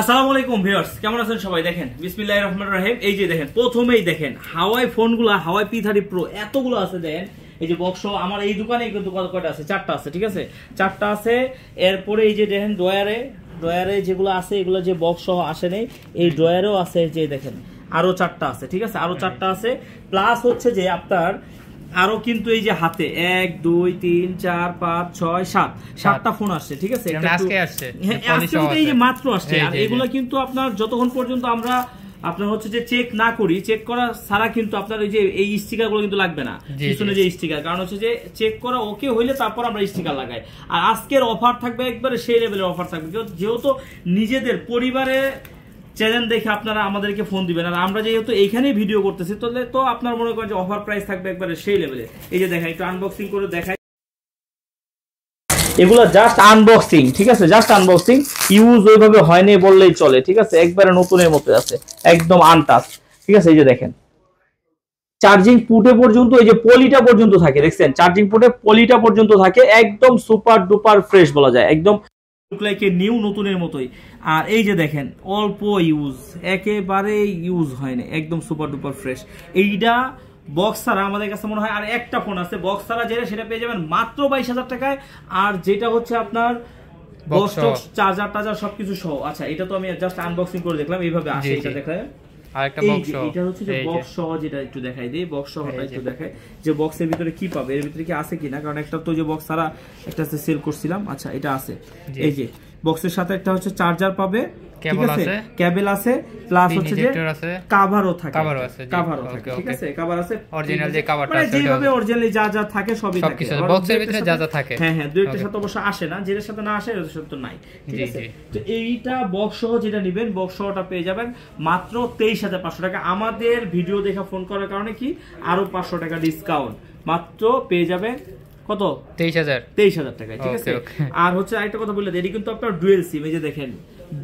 আসসালামু আলাইকুম ভিউয়ার্স, কেমন আছেন সবাই? দেখেন বিসমিল্লাহির রহমানির রহিম। এই যে দেখেন, প্রথমেই দেখেন হাওয়াই ফোনগুলো, হাওয়াই P30 Pro এতগুলো আছে। দেখেন এই যে বক্স আমার এই দোকানে কিন্তু কয়টা আছে, 4টা আছে, ঠিক আছে, 4টা আছে। এরপরে এই যে দেখেন ড্রয়ারে যেগুলো আছে, এগুলো যে বক্স সহ আসে নেই, এই ড্রয়ারেও আছে। যে দেখেন আরো 4টা আছে, ঠিক আছে, আরো 4টা আছে। প্লাস হচ্ছে যে আপনার আরো কিন্তু এই যে হাতে 1 2 3 4 5 6 7টা ফোন আসছে, ঠিক আছে, আজকে আসছে, এই যে মাত্র আসছে। আর এগুলো কিন্তু আপনার যতক্ষণ পর্যন্ত আমরা আপনার হচ্ছে যে চেক না করি, চেক করা ছাড়া কিন্তু আপনার এই যে এই স্টিকার গুলো কিন্তু লাগবে না, পিছনে যে স্টিকার, কারণ হচ্ছে যে চেক করা ওকে হইলে তারপর আমরা স্টিকার লাগাই। আর আজকের অফার থাকবে একবারে সেই লেভেলের অফার থাকবে, যেহেতু নিজেদের পরিবারে চ্যানেল দেখে আপনারা আমাদেরকে ফোন দিবেন, আর আমরা যেহেতু এইখানেই ভিডিও করতেছি, তাহলে তো আপনার মনে করেন যে অফার প্রাইস থাকবে একবারে সেই লেভেলে। এই যে দেখেন, একটু আনবক্সিং করে দেখাই। এগুলো জাস্ট আনবক্সিং, ঠিক আছে, জাস্ট আনবক্সিং, ইউজ ওইভাবে হয়নি বললেই চলে, ঠিক আছে, একবারে নতুনের মতো আছে, একদম আনটাচ, ঠিক আছে। এই যে দেখেন চার্জিং পুটে পর্যন্ত এই যে পলিটা পর্যন্ত থাকে, দেখছেন চার্জিং পুটে পলিটা পর্যন্ত থাকে, একদম সুপার ডুপার ফ্রেশ বলা যায়, একদম নিউ নতুনের মতোই। আর এই যে দেখেন অল্প ইউজ, একেবারে ইউজ হয়নি, একদম সুপার ডুপার ফ্রেশ। এইটা বক্স ছাড়া আমাদের কাছে মনে হয় আর একটা ফোন আছে বক্স ছাড়া, যেটা সেটা পেয়ে যাবেন মাত্র 22,000 টাকায়। আর যেটা হচ্ছে আপনার বক্স চার্জার টার্জার সবকিছু সহ। আচ্ছা, এটা তো আমি জাস্ট আনবক্সিং করে দেখলাম, এইভাবে আসে, এটা দেখায় আরেকটা বক্স সহ। এটা হচ্ছে যে বক্স সহ, যেটা একটু দেখাই দেই, বক্স সহটা একটু দেখাই যে বক্সের ভিতরে কি পাবে, এর ভিতরে কি আছে কিনা, কারণ একটা তো যে বক্স ছাড়া একটা সেল করছিলাম। আচ্ছা, এটা আছে, এই যে বক্সের সাথে একটা হচ্ছে চার্জার পাবে, কেবল আছে, প্লাস হচ্ছে যে কভারও থাকে, ঠিক আছে, কভার আছে, অরিজিনাল যে কভারটা আছে, যেভাবে অরিজিনালি যা যা থাকে সবই থাকে, বক্সের ভিতরে যা যা থাকে। হ্যাঁ হ্যাঁ, দুই একটা সাথে অবশ্য আসে না, যেটার সাথে না আসে এর সাথে তো নাই, ঠিক আছে। তো এইটা বক্স সহ যেটা নেবেন, বক্স সহটা পেয়ে যাবেন মাত্র 23,500 টাকা। আমাদের ভিডিও দেখা ফোন করার কারণে কি আরো 500 টাকা ডিসকাউন্ট মাত্র পেয়ে যাবেন। কত? 23,000 টাকায়, ঠিক আছে। আর হচ্ছে আরেকটা কথা বললে, এটি কিন্তু আপনার ডুয়েল সিম, এই যে দেখেন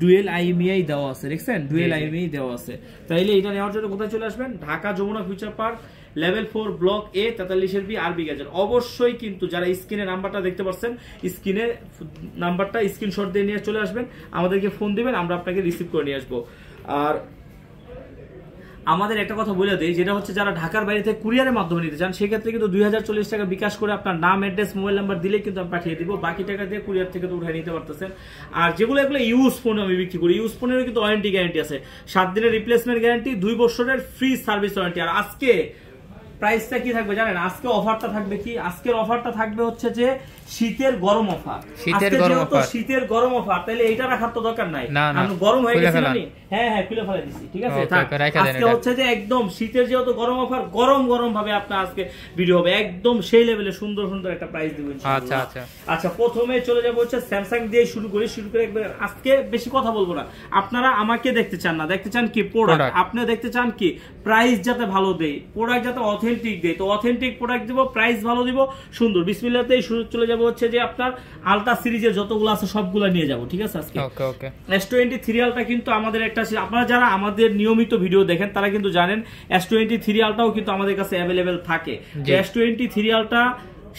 ডুয়েল IMEI দেওয়া আছে, দেখছেন ডুয়েল IMEI দেওয়া আছে। তাইলে এটা নেওয়ার জন্য কোথায় চলে আসবেন? Dhaka Jamuna future park level 4 block A 43 B আরবি গাজের। অবশ্যই কিন্তু যারা স্ক্রিনে নাম্বারটা দেখতে পাচ্ছেন, স্ক্রিনে নাম্বারটা স্ক্রিনশট দিয়ে নিয়ে চলে আসবেন, আমাদেরকে ফোন দিবেন, আমরা আপনাকে রিসিভ করে নিয়ে আসবো। আর আমাদের একটা কথা বলে দেই, যেটা হচ্ছে যারা ঢাকার বাইরে থেকে কুরিয়ারের মাধ্যমে নিতে চান, সেক্ষেত্রে কিন্তু 2040 টাকা বিকাশ করে আপনার নাম, অ্যাড্রেস, মোবাইল নাম্বার দিলে কিন্তু আমি পাঠিয়ে দিব, বাকি টাকা দিয়ে কুরিয়ার থেকে তো উঠাই নিতে পারতেছেন। আর যেগুলো এগুলো ইউজ ফোন আমি বিক্রি করি, ইউজ ফোনেরও কিন্তু ওয়ারেন্টি গ্যারান্টি আছে, 7 দিনের রিপ্লেসমেন্ট গ্যারান্টি, 2 বছরের ফ্রি সার্ভিস ওয়ারেন্টি। আর আজকে প্রাইসটা কি থাকবে জানেন? আজকে অফারটা থাকবে কি, আজকের অফারটা থাকবে হচ্ছে যে শীতের গরম অফার, শীতের গরম অফার। তাহলে এইটা রাখার তো দরকার নাই, আমি গরম হয়ে গেছে না, হ্যাঁ হ্যাঁ খুলে ফেলে দিছি, ঠিক আছে। আজকে হচ্ছে যে একদম শীতের যেহেতু গরম অফার, গরম গরম ভাবে আপনার আজকে ভিডিও হবে, একদম সেই লেভেলে সুন্দর সুন্দর একটা প্রাইস দিব ইনশাআল্লাহ। আচ্ছা, প্রথমে চলে যাব হচ্ছে স্যামসাং দিয়ে শুরু করে একবার, আজকে বেশি কথা বলবো না। আপনারা আমাকে দেখতে চান না, দেখতে চান কি প্রোডাক্ট, আপনি দেখতে চান কি প্রাইস যাতে ভালো দেই, প্রোডাক্ট যাতে অথেন্টিক দেই, তো অথেন্টিক প্রোডাক্ট দিব, প্রাইস ভালো দিব, সুন্দর। বিসমিল্লাহতেই শুরু চলে যাব হচ্ছে যে আপনার আলট্রা সিরিজের যতগুলো আছে সবগুলো নিয়ে যাব, ঠিক আছে। আজকে S23 আলট্রা কিন্তু আমাদের একটা, আপনারা যারা আমাদের নিয়মিত ভিডিও দেখেন তারা কিন্তু জানেন S23 আলট্রাও কিন্তু আমাদের কাছে অ্যাভেলেবেল থাকে। S23 আলট্রা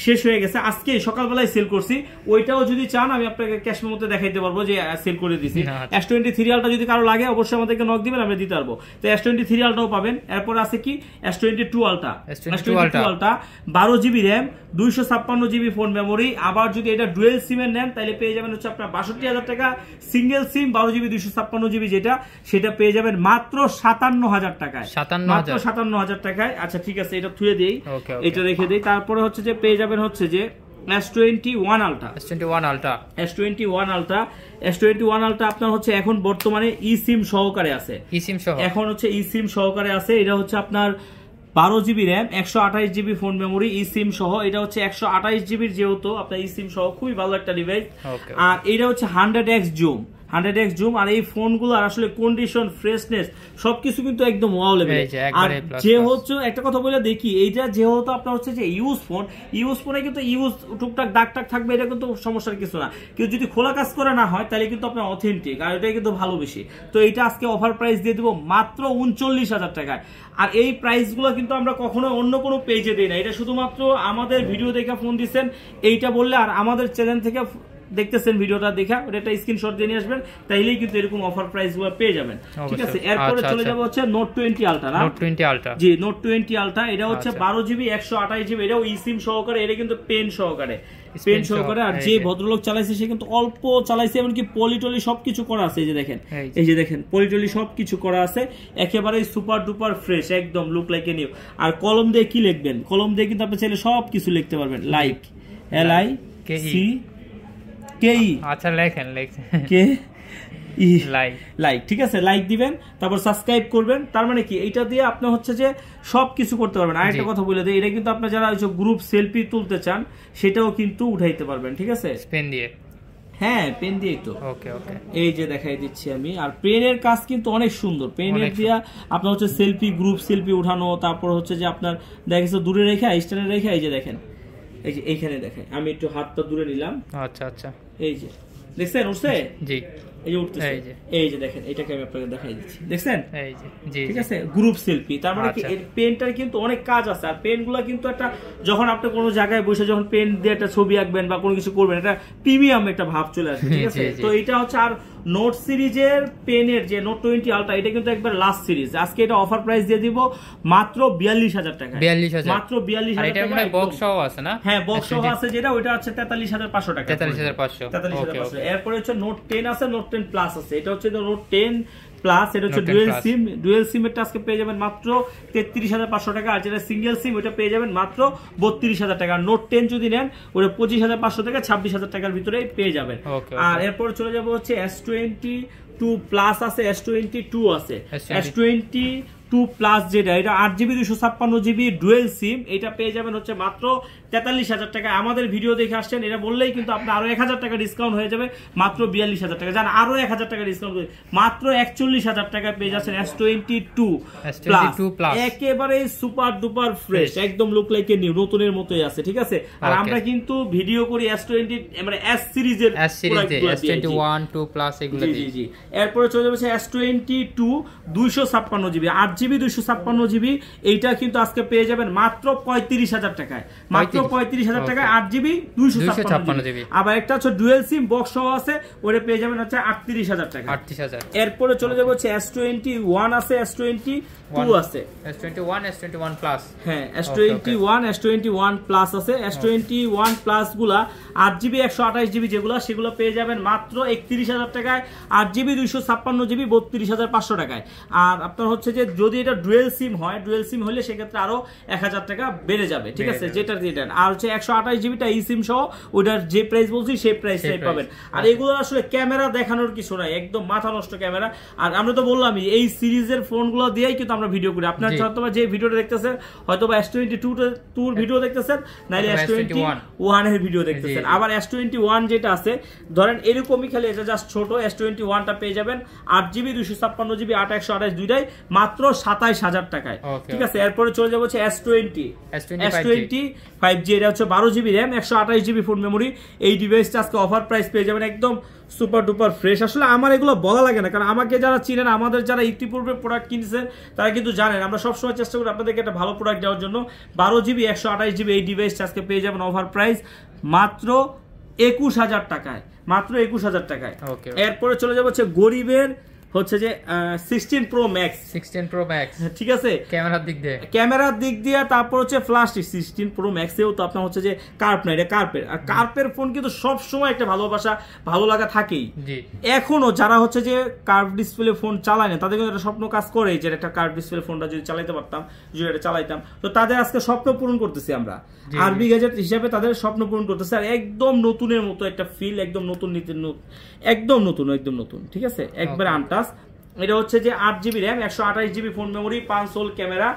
শেষ হয়ে গেছে, আজকে সকালবেলায় সেল করছি, ওইটাও যদি চান আমি আপনাকে ক্যাশ মেমোতে দেখাইতে পারবো যে সেল করে দিছি। S23 আলট্রা যদি কারো লাগে অবশ্যই আমাদেরকে নক দিবেন, আমরা দিতে পারবো। তো S23 আলট্রাও পাবেন। এরপর আছে কি S22 ultra, S22 ultra 12 GB RAM, 256 GB phone memory. আবার যদি এটা ডুয়েল সিমের নেন তাহলে পেয়ে যাবেন হচ্ছে আপনার 62,000 টাকা। সিঙ্গেল সিম 12 GB 256 GB যেটা, সেটা পেয়ে যাবেন মাত্র 57,000 টাকায়, মাত্র 57,000 টাকায়। আচ্ছা ঠিক আছে, এটা থুয়ে দেই, এটা রেখে দেই। তারপরে হচ্ছে যে পেয়ে যাবেন হচ্ছে যে S21 আলট্রা আপনার হচ্ছে এখন বর্তমানে eSIM সহকারে আছে, এখন হচ্ছে eSIM সহকারে আছে। এটা হচ্ছে আপনার 12 GB RAM, 128 GB phone memory, eSIM সহ। এটা হচ্ছে 128 GB যেহেতু আপনার eSIM সহ, খুবই ভালো একটা ডিভাইস। আর এটা হচ্ছে 100x জুম, 100x জুম। আর এই ফোনগুলো আসলে কন্ডিশন, ফ্রেশনেস সবকিছু কিন্তু একদম ওয়াও লেভেল। আর যেহেতু একটা কথা বলে দেখি, এইটা যেহেতু আপনার হচ্ছে যে ইউজ ফোনে কিন্তু ইউজ টুকটাক দাগ টাক থাকবে, এটা কিন্তু সমস্যার কিছু না। কেউ যদি খোলা কাজ করে না হয় তাহলে কিন্তু আপনার অথেন্টিক, আর এটাই কিন্তু ভালো বেশি। তো এইটা আজকে অফার প্রাইস দিয়ে দেবো মাত্র 39,000 টাকায়। আর এই প্রাইসগুলো কিন্তু আমরা কখনো অন্য কোনো পেজে দিই না, এটা শুধুমাত্র আমাদের ভিডিও দেখে ফোন দিচ্ছেন এইটা বললে, আর আমাদের চ্যানেল থেকে দেখতেছেন ভিডিওটা দেখা ওটা একটা স্ক্রিনশট দিয়ে নিয়ে আসবেন, তাইলেই কিন্তু এরকম অফার প্রাইস গুলো পেয়ে যাবেন। ঠিক আছে, এরপরে চলে যাবো হচ্ছে নোট 20 আলট্রা না, নোট 20 আলট্রা, জি নোট 20 আলট্রা। এটা হচ্ছে 12 জিবি 128 জিবি, এটাও ইসিম সহকারে, এটা কিন্তু পেন সহকারে, পেন সহকারে। আর যে ভদ্রলোক চালাইছে সে কিন্তু অল্প চালাইছে, এমনকি পলিটলি সবকিছু করা আছে। এই যে দেখেন, এই যে দেখেন পলিটলি সবকিছু করা আছে, একেবারে সুপার ডুপার ফ্রেশ, একদম লুক লাইক এ নিউ। আর কলম দিয়ে কি লিখবেন, কলম দিয়ে কিন্তু আপনি চাইলে সবকিছু লিখতে পারবেন, লাইক LIKE, আচ্ছা লেখেন কে লাইক, ঠিক আছে, লাইক দিবেন, তারপর সাবস্ক্রাইব করবেন। তার মানে কি এইটা দিয়ে আপনি হচ্ছে যে সবকিছু করতে পারবেন। আরেকটা কথা বলে দেই, এটা কিন্তু আপনি যারা গ্রুপ সেলফি তুলতে চান সেটাও কিন্তু উঠাইতে পারবেন। ঠিক আছে, পেন দিয়ে, হ্যাঁ পেন দিয়ে তো। ওকে ওকে, এই যে দেখাই দিচ্ছি আমি। আর পেনের কাজ কিন্তু অনেক সুন্দর, পেনের দিয়া আপনার হচ্ছে সেলফি, গ্রুপ সেলফি উঠানো, তারপর হচ্ছে যে আপনার দেখেছে দূরে রেখে স্ট্যান্ডে রেখে, এই যে দেখেন, এই যে এইখানে দেখেন, আমি একটু হাতটা দূরে নিলাম, আচ্ছা আচ্ছা, এই যে দেখছেন উঠছে, জি এই যে উঠতেছে, এই যে দেখেন, এটাকে আমি আপনাকে দেখাই দিচ্ছি, দেখছেন, এই যে জি, ঠিক আছে, গ্রুপ সেলফি। তার মানে কি এই পেনটার কিন্তু অনেক কাজ আছে। আর পেনগুলো কিন্তু একটা, যখন আপনি কোনো জায়গায় বসে যখন পেন দিয়ে একটা ছবি আঁকবেন বা কোনো কিছু করবেন, এটা প্রিমিয়াম একটা ভাব চলে আসবে। ঠিক আছে, তো এটা হচ্ছে। আর নোট সিরিজের পেনের যে নোট 20 আলট্রা, এটা কিন্তু একবার লাস্ট সিরিজ। আজকে এটা অফার প্রাইস দিয়ে দিব মাত্র 42,000 টাকা, 42,000 মাত্র 42,000 টাকা। এটা মানে বক্স সহ আছে না? হ্যাঁ বক্স সহ আছে, যেটা ওইটা হচ্ছে 43,500 টাকা, 43,500। এরপরে হচ্ছে নোট 10 আছে, নোট 10 প্লাস আছে। এটা হচ্ছে নোট 10 প্লাস, এটা হচ্ছে ডুয়েল সিম এর আজকে পেয়ে যাবেন মাত্র 33,500 টাকা। আর যেটা সিঙ্গেল সিম ওটা পেয়ে যাবেন মাত্র 32,000 টাকা। নোট 10 যদি নেন ওটা 25,500 টাকা, 26,000 টাকার ভিতরে পেয়ে যাবেন। আর এরপর চলে যাবো হচ্ছে S22 প্লাস আছে, S22 আছে, S22 প্লাস যেটা, এটা 8GB 256GB ডুয়েল সিম, এটা পেয়ে যাবেন হচ্ছে মাত্র 43,000 টাকা। আমাদের ভিডিও দেখে আসছেন, এটা বললেই কিন্তু আপনার আরো 1,000 টাকা ডিসকাউন্ট হয়ে যাবে, মাত্র 42,000 টাকা। জান আরো 1,000 টাকা ডিসকাউন্ট, মাত্র 41,000 টাকা পেয়ে যাচ্ছেন S22 প্লাস, একেবারে সুপার ডুপার ফ্রেশ, একদম লুক লাইক এ নিউ, নতুনের মতোই আছে। ঠিক আছে, আর আমরা কিন্তু ভিডিও করি S20 মানে S সিরিজের, S21 2 প্লাস এগুলো দিয়ে। জি জি, এরপরে চলে যাচ্ছে S22 256GB 8GB 256GB, এইটা কিন্তু আজকে পেয়ে যাবেন মাত্র 35,000 টাকায়, মাত্র 35,000 টাকায় 8GB 256GB। আবার একটা হচ্ছে ডুয়েল সিম বক্স সহ আছে, ওটা পেয়ে যাবেন হচ্ছে 38,000 টাকা, 38,000। এরপরে চলে যাবো হচ্ছে S21 আছে, S22 আছে, S21 প্লাস, হ্যাঁ S21 প্লাস আছে। S21 প্লাস গুলা 8GB 128GB যেগুলো, সেগুলো পেয়ে যাবেন মাত্র 31,000 টাকায়, 8GB 256GB 32,500 টাকায়। আর আপনার হচ্ছে যে যদি এটা ডুয়েল সিম হয়, ডুয়েল সিম হলে সেক্ষেত্রে আরো 1,000 টাকা বেড়ে যাবে। ঠিক আছে, যেটা রিটার্ন। আর হচ্ছে 128GBটা ই সিম সহ ওটার যে প্রাইস বলছি সেই প্রাইসটাই পাবেন। আর এগুলো আসলে ক্যামেরা দেখানোর কিছু নাই, একদম মাথা নষ্ট ক্যামেরা। আর আমরা তো বললামই এই সিরিজের ফোনগুলো দিয়েই কিন্তু আমরা ভিডিও করি। আপনার হয়তো যে ভিডিওটা দেখতেছেন হয়তো বা S22 ভিডিও দেখতেছেন, নাইলে S21 এর ভিডিও দেখতেছেন। আবার S21 যেটা আছে ধরেন এরকমই, খালি এটা জাস্ট ছোট, S21টা পেয়ে যাবেন 8GB 256GB 8/128 দুইটাই মাত্র 27,000 টাকায়। ঠিক আছে, এরপরে চলে যাবো হচ্ছে S20 5G, এটা হচ্ছে 12GB RAM 128GB phone memory. এই ডিভাইসটা আজকে অফার প্রাইস পেয়ে যাবেন একদম সুপার ডুপার ফ্রেশ। আসলে আমার এগুলো বলা লাগে না, কারণ আমাকে যারা চিনেন, আমাদের যারা ইতিপূর্বে প্রোডাক্ট কিনেছেন তারা কিন্তু জানেন আমরা সবসময় চেষ্টা করি আপনাদেরকে একটা ভালো প্রোডাক্ট দেওয়ার জন্য। 12GB 128GB এই ডিভাইসটা আজকে পেয়ে যাবেন অফার প্রাইস মাত্র 21,000 টাকায়, মাত্র 21,000 টাকায়। এরপরে চলে যাবো হচ্ছে গরিবের হচ্ছে যে 16 Pro Max, ঠিক আছে, ক্যামেরার দিক দিয়ে তারপর হচ্ছে ফ্ল্যাশ 16 Pro Max এও তো আপনার হচ্ছে যে কার্ভ না, এটা কার্ভের। আর কার্ভের ফোন কিন্তু সব সময় একটা ভালোবাসা ভালো লাগা থাকেই। এখনো যারা হচ্ছে যে কার্ভ ডিসপ্লে ফোন চালায় না, তাদের কিন্তু একটা স্বপ্ন কাজ করে যে একটা কার্ভ ডিসপ্লে ফোনটা যদি চালাইতে পারতাম, যদি এটা চালাইতাম, তো তাদের আজকে স্বপ্ন পূরণ করতেছি আমরা আরবি গ্যাজেট হিসাবে, তাদের স্বপ্ন পূরণ করতেছে। আর একদম নতুনের মতো একটা ফিল, একদম নতুন একদম নতুন, ঠিক আছে, একবার আনটাস। এটা হচ্ছে যে 8GB RAM 128GB phone memory 5 সোল ক্যামেরা।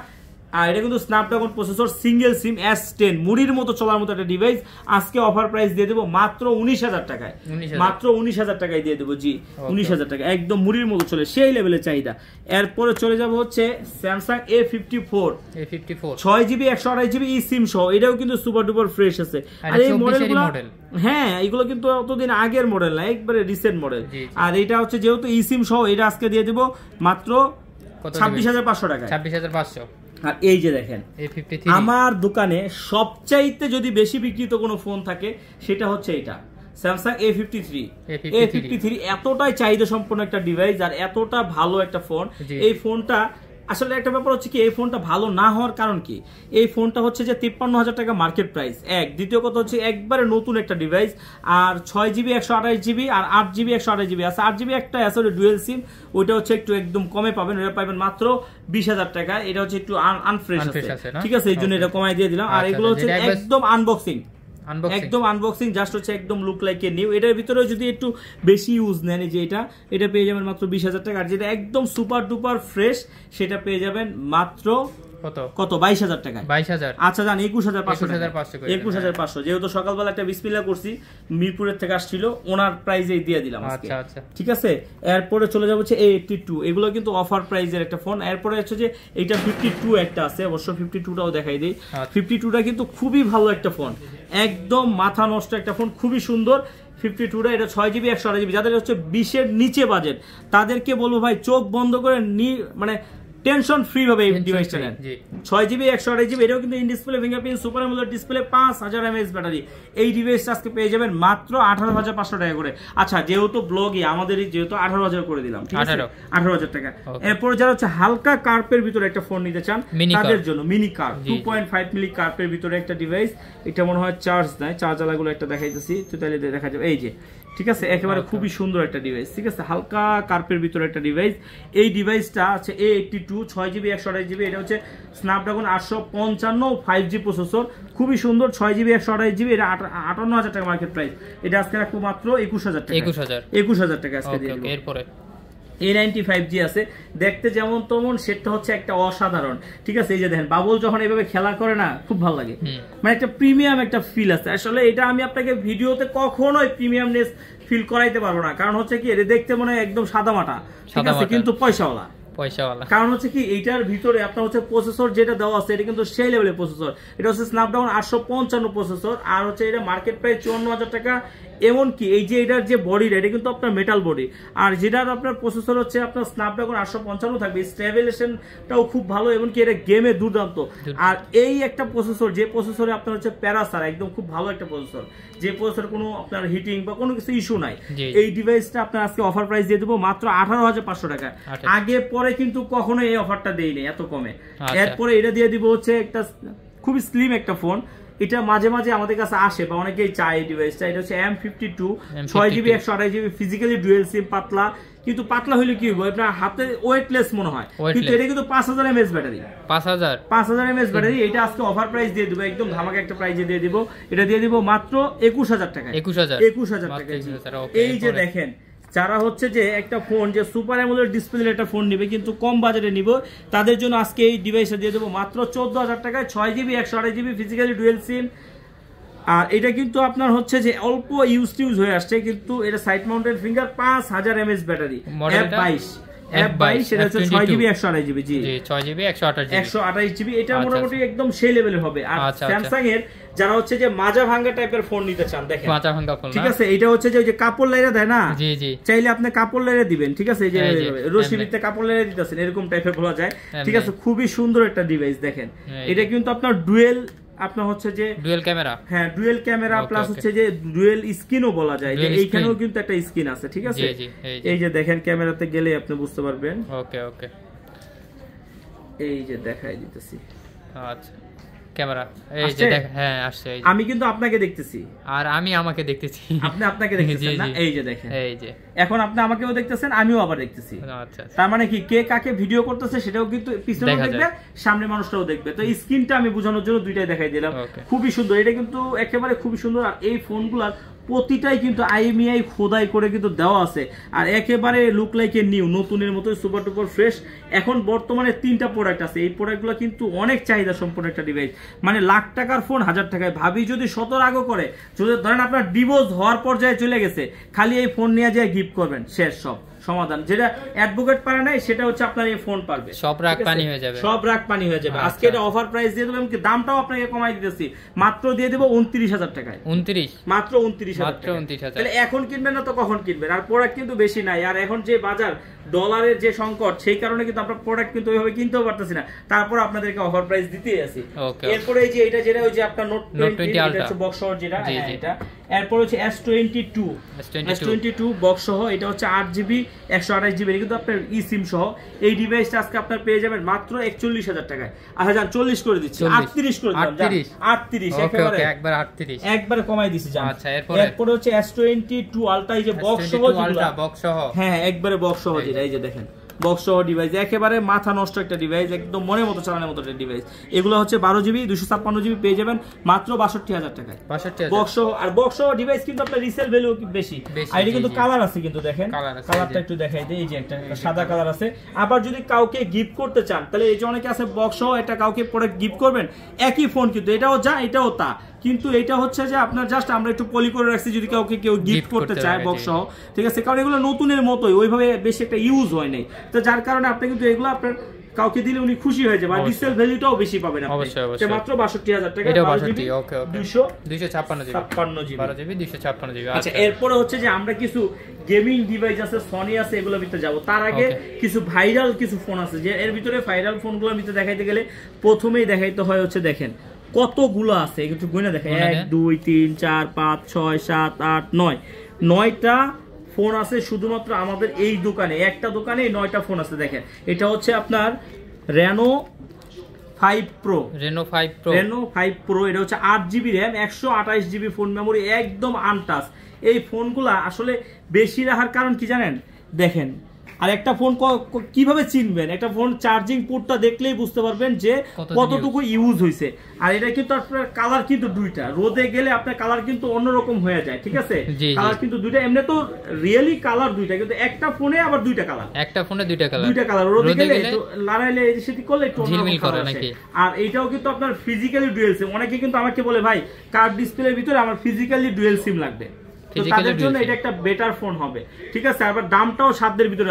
আর এটা কিন্তু স্ন্যাপড্রাগন প্রসেসর, সিঙ্গেল সিম S10, মুড়ির মতো চলার মতো একটা ডিভাইস। আজকে অফার প্রাইস দিয়ে দেবো মাত্র 19,000 টাকায়, মাত্র 19,000 টাকায় দিয়ে দেবো। জি 19,000 টাকা, একদম মুড়ির মতো চলে, সেই লেভেলের চাহিদা। এরপরে চলে যাবো হচ্ছে স্যামসাং A54 6GB 128GB ই সিম সহ, এটাও কিন্তু সুপার ডুপার ফ্রেশ আছে। আর এই মডেলগুলো, হ্যাঁ এগুলো কিন্তু অতদিন আগের মডেল না, একবারে রিসেন্ট মডেল। আর এটা হচ্ছে যেহেতু ই সিম সহ, এটা আজকে দিয়ে দেবো মাত্র 26,500 টাকায়, 26,500। আর এই যে দেখেন আমার দোকানে সবচাইতে যদি বেশি বিক্রিত কোনো ফোন থাকে সেটা হচ্ছে এটা, স্যামসাং A53 এতটাই চাহিদা সম্পন্ন একটা ডিভাইস আর এতটা ভালো একটা ফোন। এই ফোনটা আসলে একটা ব্যাপার হচ্ছে কি, এই ফোনটা ভালো না হওয়ার কারণ কি, এই ফোনটা হচ্ছে যে 53,000 টাকা মার্কেট প্রাইস। দ্বিতীয় কথা হচ্ছে একবারে নতুন একটা ডিভাইস, আর 6GB 128GB আর 8GB 128GB আছে। 8GB একটা আসলে ডুয়েল সিম, ওইটা হচ্ছে একটু একদম কমে পাবেন, ওটা পাবেন মাত্র 20,000 টাকা। এটা হচ্ছে একটু আনফ্রেশ আছে, ঠিক আছে, এই জন্য এটা কমাই দিয়ে দিলাম। আর এগুলো হচ্ছে একদম একদম আনবক্সিং, জাস্ট হচ্ছে একদম লুক লাইক এ নিউ। এটার ভিতরে যদি একটু বেশি ইউজ নেন, যে এটা পেয়ে যাবেন মাত্র 20,000 টাকা। আর যেটা একদম সুপার ডুপার ফ্রেশ সেটা পেয়ে যাবেন মাত্র কত 22,000 টাকা। 22,000, আচ্ছা জান 21,500। যেহেতু সকালবেলা একটা বিসমিল্লাহ করছি, মিরপুরের থেকে আসছিল, ওনার প্রাইজেই দিয়ে দিলাম আজকে। আচ্ছা ঠিক আছে, এরপরে চলে যাবো হচ্ছে A82, এগুলো কিন্তু অফার প্রাইজের একটা ফোন। এরপরে হচ্ছে যে এইটা 52 একটা আছে, অবশ্য 52টাও দেখাই দিই। 52টা কিন্তু খুবই ভালো একটা ফোন, একদম মাথা নষ্ট একটা ফোন, খুবই সুন্দর। 52টা এটা 6GB 128GB, যাদের হচ্ছে 20-এর নিচে বাজেট তাদেরকে বলবো ভাই চোখ বন্ধ করে মানে টেনশন ফ্রি ভাবে এই ডিভাইসটা নেন। 6GB 128GB, এটাও কিন্তু in display fingerprint super AMOLED display, 5000 mAh battery. এই ডিভাইসটা আজকে পেয়ে যাবেন মাত্র 18,500 টাকা করে। আচ্ছা যেহেতু ব্লগই আমাদেরই, যেহেতু 18,000 করে দিলাম, ঠিক আছে 18,000 টাকা। এরপর যারা হচ্ছে হালকা কার্পের ভিতরে একটা ফোন নিতে চান তাদের জন্য মিনি কার্প 2.5 মিলি কার্পের ভিতরে একটা ডিভাইস। এটা মনে হয় চার্জ দেয়, চার্জ আলাগুলো একটা দেখাইতেছি তো, তাহলে দেখা যাবে এই যে, ঠিক আছে, একেবারে খুবই সুন্দর একটা ডিভাইস, ঠিক আছে, হালকা কার্পের ভিতরে একটা ডিভাইস। এই ডিভাইসটা আছে A82 6GB 128GB, এটা হচ্ছে স্ন্যাপড্রাগন 855 5G প্রসেসর, খুবই সুন্দর। 6GB 128GB, এটা 58,000 টাকা মার্কেট প্রাইস। এটা আজকে রাখবো মাত্র 21,000 টাকা। 21,000 টাকা আজকে দিয়ে দেব। এরপরে A95G আছে, দেখতে যেমন তেমন, সেটা হচ্ছে একটা অসাধারণ, ঠিক আছে। এই যে দেখেন বাবুল যখন এইভাবে খেলা করে না, খুব ভালো লাগে, মানে একটা প্রিমিয়াম একটা ফিল আছে। আসলে এটা আমি আপনাকে ভিডিওতে কখনোই প্রিমিয়ামনেস ফিল করাইতে পারবো না, কারণ হচ্ছে কি এটা দেখতে মনে হয় একদম সাদামাটা, ঠিক আছে, কিন্তু পয়সাওয়ালা। কারণ হচ্ছে কি এইটার ভিতরে আপনার হচ্ছে প্রসেসর যেটা দেওয়া আছে, এটা কিন্তু সেই লেভেলের প্রসেসর। এটা হচ্ছে স্ন্যাপড্রাগন 855 প্রসেসর, আর হচ্ছে এটা মার্কেট প্রাইস 54,000 টাকা। এমনকি এই যে এটার যে বডি, এটা কিন্তু আপনার মেটাল বডি, আর যেটার আপনার প্রসেসর হচ্ছে আপনার স্ন্যাপড্রাগন 855 থাকবে, স্টেবিলাইজেশনটাও খুব ভালো, এমনকি এটা গেমে দুর্দান্ত। আর এই একটা প্রসেসর, যে প্রসেসরে আপনার হচ্ছে প্যারাসার, একদম খুব ভালো একটা প্রসেসর, যে প্রসেসর কোনো আপনার হিটিং বা কোনো কিছু ইস্যু নাই। এই ডিভাইসটা আপনার আজকে অফার প্রাইস দিয়ে দেবো মাত্র 18,500 টাকা। আগে পরে কিন্তু কখনো এই অফারটা দেইনি এত কমে। এরপরে এটা দিয়ে দিব হচ্ছে একটা খুবই স্লিম একটা ফোন, এটা মাঝে মাঝে আমাদের কাছে আসে বা অনেকেই চায় এই ডিভাইসটা। এটা হচ্ছে M52 6GB 128GB, physically dual সিম, পাতলা, কিন্তু পাতলা হইলে কি হবে আপনার হাতে ওয়েটলেস মনে হয়, কিন্তু এটা কিন্তু 5000 mAh ব্যাটারি, 5000 mAh ব্যাটারি। এটা আজকে অফার প্রাইস দিয়ে দেবো, একদম ধামাকা একটা প্রাইসে দিয়ে দিব। এটা দিয়ে দিব মাত্র 21,000 টাকা। 21,000 টাকা। এই যে দেখেন, যারা হচ্ছে যে একটা ফোন যে সুপার অ্যামোলেড ডিসপ্লে একটা ফোন নিবে কিন্তু কম বাজেটে নিব, তাদের জন্য আজকে এই ডিভাইসটা দিয়ে দেবো মাত্র 14,000 টাকায়। 6GB 128GB, physically dual SIM. আর এটা কিন্তু আপনার হচ্ছে যে অল্প ইউজ হয়ে আসছে, কিন্তু এটা side mounted finger, 5000 mAh battery, F22 এটা হচ্ছে 6GB 128GB। জি 6GB 128GB, এটা মোটামুটি একদম সেই লেভেলের হবে। আর স্যামসাং এর যারা হচ্ছে যে মাজা ভাঙ্গা টাইপের ফোন নিতে চান, দেখেন মাজা ভাঙ্গা ফোন, ঠিক আছে, এটা হচ্ছে যে কাপড় লাইরা দেয় না, জি জি, চাইলে আপনি কাপড় লাইরা দিবেন, ঠিক আছে, এই যে রশিদিতে কাপড় লাইরা দিতেছেন, এরকম টাইপের বলা যায়, ঠিক আছে, খুবই সুন্দর একটা ডিভাইস। দেখেন এটা কিন্তু আপনার ডুয়েল, আপনার হচ্ছে যে ডুয়েল ক্যামেরা, হ্যাঁ ডুয়েল ক্যামেরা প্লাস হচ্ছে যে ডুয়েল স্ক্রিনও বলা যায়, যে এইখানেও কিন্তু একটা স্ক্রিন আছে, ঠিক আছে। এই যে দেখেন ক্যামেরাতে গেলে আপনি বুঝতে পারবেন। ওকে ওকে, এই যে দেখাই দিতেছি, আচ্ছা ক্যামেরা, এই যে দেখ, হ্যাঁ আসছে, এই যে আমি কিন্তু আপনাকে দেখতেছি আর আমি আমাকে দেখতেছি, আপনি আপনাকে দেখতেছেন না, এই যে দেখেন, এই যে এখন আপনি আমাকেও দেখতেছেন, আমিও আবার দেখতেছি। আচ্ছা, তার মানে কি কে কাকে ভিডিও করতেছে সেটাও কিন্তু পিছনেও দেখবে, সামনে মানুষটাও দেখবে। তো স্ক্রিনটা আমি বোঝানোর জন্য দুইটাই দেখাই দিলাম, খুবই সুন্দর, এটা কিন্তু একেবারে খুবই সুন্দর। আর এই ফোনগুলোর প্রতিটাই কিন্তু IMEI খোদাই করে কিন্তু দেওয়া আছে, আর একেবারে লুক লাইক এ নিউ, নতুনের মতো সুপার টুপার ফ্রেশ। এখন বর্তমানে 3টা প্রোডাক্ট আছে, এই প্রোডাক্টগুলো কিন্তু অনেক চাহিদা সম্পন্ন একটা ডিভাইস, মানে লাখ টাকার ফোন 1000 টাকায়। ভাবি যদি 17 আগো করে, যদি ধরেন আপনার ডিভোর্স হওয়ার পর্যায়ে চলে গেছে, খালি এই ফোন নিয়ে যায় গিফট করবেন, শেষ সব সমাধান। যেটা অ্যাডভোকেট পারে নাই, সেটা হচ্ছে আপনার এই ফোন পারবে, সব রাগ পানি হয়ে যাবে, সব রাগ পানি হয়ে যাবে। আজকে এটা অফার প্রাইস দিয়ে দেবো, এমনকি দামটাও আপনাকে কমাই দিতেছি, মাত্র দিয়ে দেবো 29,000 টাকায়। 29, মাত্র 29,000। তাহলে এখন কিনবেন না তো কখন কিনবেন? আর প্রোডাক্ট কিন্তু বেশি নাই, আর এখন যে বাজার ডলারের যে সংকট, সেই কারণে কিন্তু আমরা প্রোডাক্ট কিন্তু ওইভাবে কিনতেও পারতেছি না, তারপর আপনাদেরকে অফার প্রাইস দিতেই আছি। এরপরে এই যে এটা যেটা ওই যে আপনার নোট 20 এটা হচ্ছে বক্স শট, যেটা এরপর হচ্ছে S22 বক্স সহ, এটা হচ্ছে 8GB 128GB, এটা কিন্তু আপনার ই সিম সহ। এই ডিভাইসটা আজকে আপনার পেয়ে যাবেন মাত্র 41,000 টাকায়। আচ্ছা যান 40 করে দিচ্ছি, 38 করে দিলাম, 38 একেবারে একবারে কমাই দিছি জান। আচ্ছা এরপর হচ্ছে S22 আলট্রা, এই যে বক্স সহ, হ্যাঁ একবারে বক্স সহ, যেটা এই যে দেখেন বক্স সহ ডিভাইস, একেবারে মাথা নষ্ট একটা ডিভাইস, একদম মনের মতো চালানোর মতো একটা ডিভাইস। এগুলো হচ্ছে 12GB 256GB পেয়ে যাবেন মাত্র 62,000 টাকায় বক্স সহ। আর বক্স সহ ডিভাইস কিন্তু আপনার রিসেল ভ্যালু বেশি। আর এটা কিন্তু কালার আছে, কিন্তু দেখেন কালারটা একটু দেখাই দেই, এই যে একটা সাদা কালার আছে। আবার যদি কাউকে গিফট করতে চান তাহলে এই যে অনেকে আছে বক্স সহ এটা কাউকে প্রোডাক্ট গিফট করবেন, একই ফোন কিন্তু এটাও যা এটাও তা, কিন্তু এটা হচ্ছে যে আপনার জাস্ট আমরা একটু পলি করে রাখছি যদি কাউকে কেউ গিফট করতে চায় বক্স সহ, ঠিক আছে, কারণ এগুলো নতুনের মতোই ওইভাবে বেশি একটা ইউজ হয় নাই, তো যার কারণে আপনি কিন্তু এগুলো আপনার কাউকে দিলে উনি খুশি হয়ে যাবে, আর রিসেল ভ্যালুটাও বেশি পাবেন আপনি। অবশ্যই মাত্র 62,000 টাকা, এটা 62 ওকে 256GB 256GB। আচ্ছা এরপরে হচ্ছে যে আমরা কিছু গেমিং ডিভাইস আছে, সনি আছে, এগুলোর ভিতরে যাব। তার আগে কিছু ভাইরাল কিছু ফোন আছে, যে এর ভিতরে ভাইরাল ফোনগুলোর ভিতরে দেখাইতে গেলে প্রথমেই দেখাইতে হয় হচ্ছে দেখেন কতগুলো আছে, একটু গুণে দেখেন 1 2 3 4 5 6 7 8 9 9টা ফোন আছে শুধুমাত্র আমাদের এই দোকানে, একটা দোকানে 9টা ফোন আছে। দেখেন এটা হচ্ছে আপনার Reno 5 Pro, এটা হচ্ছে 8GB RAM 128GB phone memory, একদম আনটাচ। এই ফোনগুলা আসলে বেশি রাখার কারণ কি জানেন, দেখেন আর একটা ফোন কিভাবে চিনবেন, একটা ফোন চার্জিং পোর্টটা দেখলেই বুঝতে পারবেন যে কতটুকু ইউজ হয়েছে। আর এটা কিন্তু আপনার কালার কিন্তু দুইটা, রোদে গেলে আপনার কালার কিন্তু অন্যরকম হয়ে যায়, ঠিক আছে, কালার কিন্তু দুইটা, এমনি তো রিয়েলি কালার দুইটা, কিন্তু একটা ফোনে আবার দুইটা কালার, দুইটা কালার রোদে গেলে একটু লাগাইলে সেটি করলে একটু অন্যরকম কালার আসে। আর এইটাও কিন্তু আপনার ফিজিক্যালি ডুয়াল সিম, অনেকে কিন্তু আমাকে বলে ভাই কার্ড ডিসপ্লের ভিতরে আমার ফিজিক্যালি ডুয়াল সিম লাগবে, তো তাদের জন্য এটা একটা বেটার ফোন হবে, ঠিক আছে। আবার দামটাও সাধ্যের ভিতরে।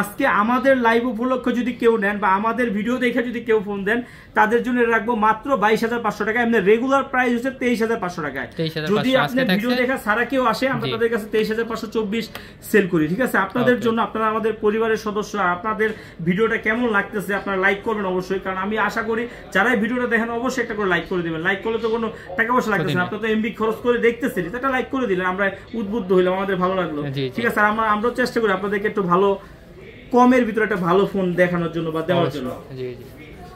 আজকে আমাদের লাইভ উপলক্ষে যদি কেউ নেন বা আমাদের ভিডিও দেখে যদি কেউ ফোন দেন, তাদের জন্য রাখবো মাত্র 22,500 টাকা। এমনি রেগুলার প্রাইস হচ্ছে 23,500 টাকায়। যদি আপনি ভিডিও দেখা সারা কেউ আসে, আমরা তাদের কাছে 23,524 সেল করি, ঠিক আছে। আপনাদের জন্য, আপনারা আমাদের পরিবারের সদস্য, আপনাদের ভিডিওটা কেমন লাগতেছে আপনারা লাইক করবেন অবশ্যই, কারণ আমি আশা করি যারাই ভিডিওটা দেখেন অবশ্যই একটা করে লাইক করে দিবেন। লাইক করলে তো কোনো টাকা পয়সা লাগতেছে না, আপনারা তো এমবি খরচ করে দেখতেছেন, একটা লাইক করে দিলেন, আমরা উদ্বুদ্ধ হইলাম, আমাদের ভালো লাগলো, ঠিক আছে। আমরাও চেষ্টা করি আপনাদেরকে একটু ভালো কমের ভিতরে একটা ভালো ফোন দেখানোর জন্য বা দেওয়ার জন্য।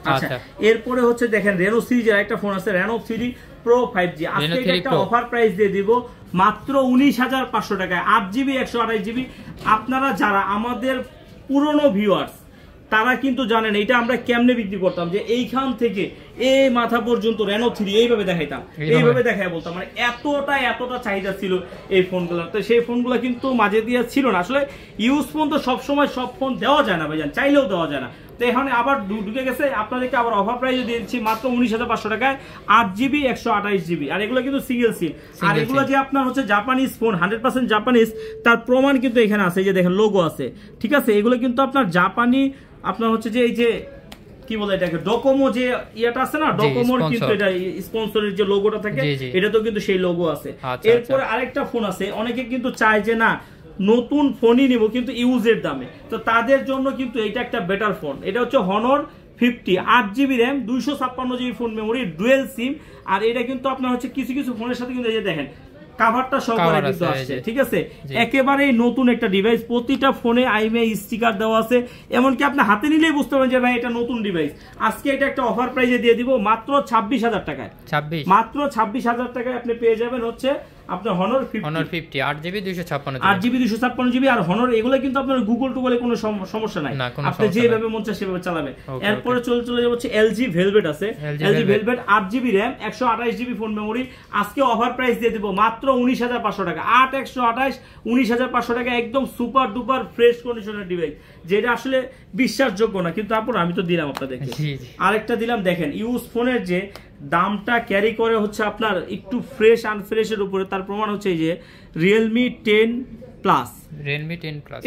আচ্ছা এরপরে হচ্ছে দেখেন Reno সিরিজের একটা ফোন আছে, Reno 3 Pro 5G। আজকে একটা অফার প্রাইস দিয়ে দিব মাত্র 19,500 টাকায়, 8GB 128GB। আপনারা যারা আমাদের পুরনো ভিউয়ার্স তারা কিন্তু জানেন এটা আমরা কেমনে বিক্রি করতাম, যে এইখান থেকে এই মাথা পর্যন্ত Reno 3 এইভাবে দেখাইতাম, এইভাবে দেখাই বলতাম, মানে এতটা চাহিদা ছিল এই ফোনগুলোর। তো সেই ফোনগুলো কিন্তু মাঝে দিয়ে ছিল না, আসলে ইউজ ফোন তো সবসময় সব ফোন দেওয়া যায় না ভাইজান, চাইলেও দেওয়া যায় না। তো এখানে আবার ঢুকে গেছে, আপনাদেরকে আবার অফার প্রাইসে দিয়ে দিচ্ছি মাত্র 19,500 টাকায়, 8GB 128GB। আর এগুলো কিন্তু সিঙ্গেল সিম। আর এগুলো যে আপনার হচ্ছে জাপানিজ ফোন, 100% জাপানিজ, তার প্রমাণ কিন্তু এখানে আছে, এই যে দেখেন লোগো আছে, ঠিক আছে। এগুলো কিন্তু আপনার জাপানি, আপনার হচ্ছে যে এই যে কি বলে এটাকে ডোকোমো যে ইয়েটা আছে না, ডোকোমোর কিন্তু এটা স্পন্সরের যে লোগোটা থাকে, এটা তো কিন্তু সেই লোগো আছে। এরপরে আরেকটা ফোন আছে, অনেকে কিন্তু চায় যে না নতুন ফোনই নিব কিন্তু ইউজের দামে, তো তাদের জন্য কিন্তু এটা একটা বেটার ফোন। এটা হচ্ছে Honor 50, 8GB RAM 256GB phone memory, dual SIM. আর এটা কিন্তু আপনার হচ্ছে কিছু কিছু ফোনের সাথে কিন্তু এই যে দেখেন কাভারটা সহকারে কিন্তু আসছে, ঠিক আছে। একেবারেই নতুন একটা ডিভাইস, প্রতিটা ফোনে আইএমআই স্টিকার দেওয়া আছে, এমনকি আপনি হাতে নিলেই বুঝতে পারবেন যে ভাই এটা নতুন ডিভাইস। আজকে এটা একটা অফার প্রাইসে দিয়ে দিব মাত্র 26,000 টাকায়, মাত্র 26,000 টাকায় আপনি পেয়ে যাবেন হচ্ছে আপনার Honor 50 8GB 256GB। আর Honor এগুলো কিন্তু আপনার গুগল টুগলে কোনো সমস্যা নাই, আপনি যেভাবে মন চায় সেভাবে চালাবেন। এরপরে চলে যাব হচ্ছে LG Velvet আছে, LG Velvet 8GB RAM 128GB phone memory. আজকে অফার প্রাইস দিয়ে দিব মাত্র 19,500 টাকা, 8 128 19,500 টাকা, একদম সুপার ডুপার ফ্রেশ কন্ডিশনের ডিভাইস, যেটা আসলে বিশ্বাসযোগ্য না, কিন্তু তারপর আমি তো দিলাম আপনাদেরকে। আরেকটা দিলাম, দেখেন ইউজ ফোনের যে দামটা ক্যারি করে হচ্ছে আপনার একটু ফ্রেশ আনফ্রেশের উপরে, তার প্রমাণ হচ্ছে এই যে Realme 10 Plus।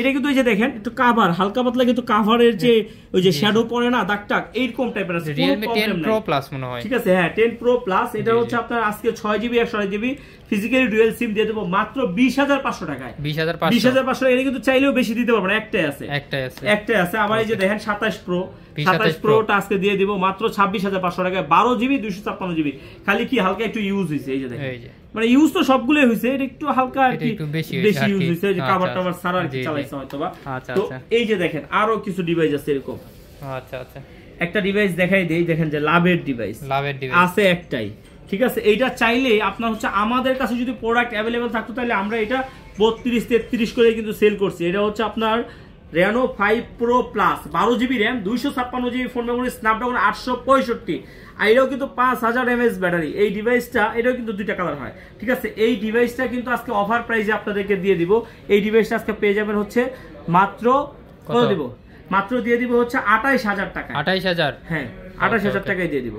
এটা কিন্তু এই যে দেখেন একটু কাভার হালকা পাতলা, কিন্তু কাভারের যে ওই যে শ্যাডো পড়ে না দাগ টাগ এইরকম টাইপের আছে, Realme 10 Pro Plus মনে হয়, ঠিক আছে। হ্যাঁ 10 Pro Plus। এটা হচ্ছে আপনার আজকে 6GB 128GB physically dual SIM দিয়ে দেবো মাত্র 20,500 টাকায়, 20,500। এটা কিন্তু চাইলেও বেশি দিতে পারবেন, একটাই আছে। আবার এই যে দেখেন 27 Proটা আজকে দিয়ে দিব মাত্র 26,500 টাকায়, 12GB 256GB। খালি কি হালকা একটু ইউজ হয়েছে, এই যে দেখেন মানে ইউজ তো সবগুলোই হইছে, এটা একটু হালকা আর কি বেশি ইউজ হইছে, যে কভার টাভার সারা আর কি চালাইছে হয়তো বা। তো এই যে দেখেন আরো কিছু ডিভাইস আছে এরকম। আচ্ছা আচ্ছা, একটা ডিভাইস দেখাই দেই, দেখেন যে লাভের ডিভাইস আছে একটাই, ঠিক আছে। এইটা চাইলে আপনার হচ্ছে আমাদের কাছে যদি প্রোডাক্ট অ্যাভেলেবেল থাকতো তাহলে আমরা এটা 32-33 করে কিন্তু সেল করছি। এটা হচ্ছে আপনার Reno 5 Pro Plus 12 GB RAM 256 GB phone memory Snapdragon 865, আর এটাও কিন্তু 5000 mAh ব্যাটারি। এই ডিভাইসটা এটাও কিন্তু দুইটা কালার হয়, ঠিক আছে। এই ডিভাইসটা কিন্তু আজকে অফার প্রাইসে আপনাদেরকে দিয়ে দিব। এই ডিভাইসটা আজকে পেয়ে যাবেন হচ্ছে মাত্র কত দিব, মাত্র দিয়ে দিব হচ্ছে 28000 টাকা। 28000, হ্যাঁ 28000 টাকায় দিয়ে দিব।